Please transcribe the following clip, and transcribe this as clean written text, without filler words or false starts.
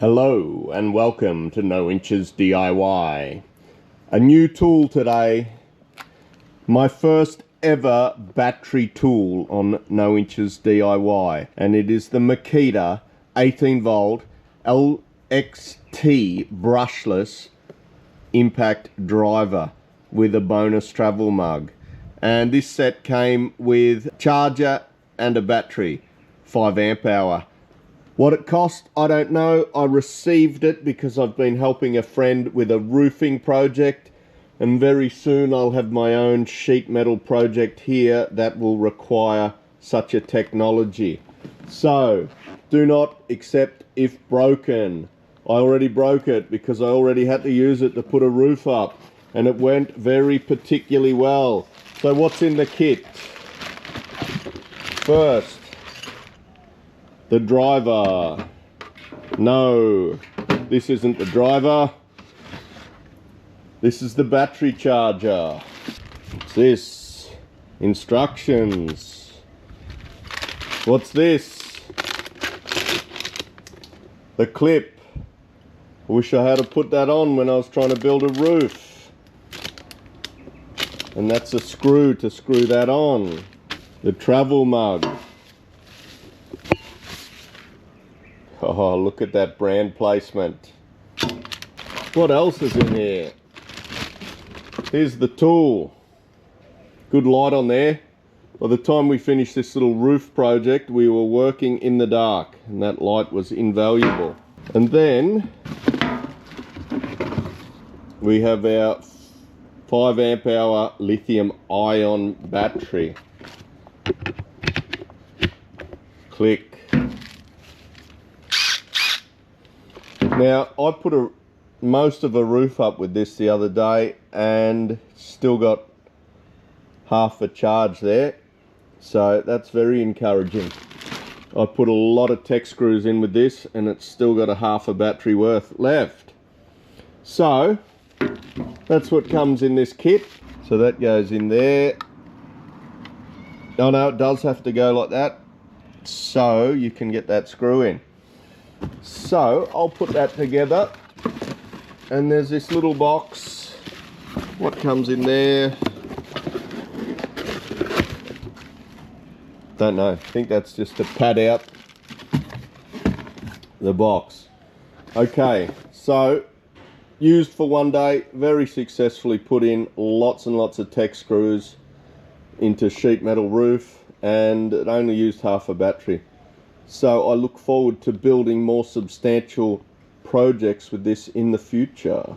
Hello and welcome to No Inches DIY. A new tool today, my first ever battery tool on No Inches DIY, and it is the Makita 18 volt LXT Brushless Impact Driver with a bonus travel mug. And this set came with charger and a battery, 5 amp hour. What it cost, I don't know. I received it because I've been helping a friend with a roofing project, and very soon I'll have my own sheet metal project here that will require such a technology. So, do not accept if broken. I already broke it because I already had to use it to put a roof up, and it went very particularly well. So what's in the kit? First, the driver. No, this isn't the driver. This is the battery charger. What's this? Instructions. What's this? The clip. I wish I had to put that on when I was trying to build a roof. And that's a screw to screw that on. The travel mug. Oh, look at that brand placement. What else is in here? Here's the tool. Good light on there. By the time we finished this little roof project, we were working in the dark, and that light was invaluable. And then we have our 5 amp hour lithium ion battery. Click. Now, I put most of a roof up with this the other day and still got half a charge there, so that's very encouraging. I put a lot of tech screws in with this and it's still got a half a battery worth left. So that's what comes in this kit. So that goes in there. Oh no, it does have to go like that so you can get that screw in. So I'll put that together, and there's this little box. What comes in there? Don't know. I think that's just to pad out the box. Okay, so used for one day, very successfully put in lots and lots of tech screws into sheet metal roof, and it only used half a battery. So I look forward to building more substantial projects with this in the future.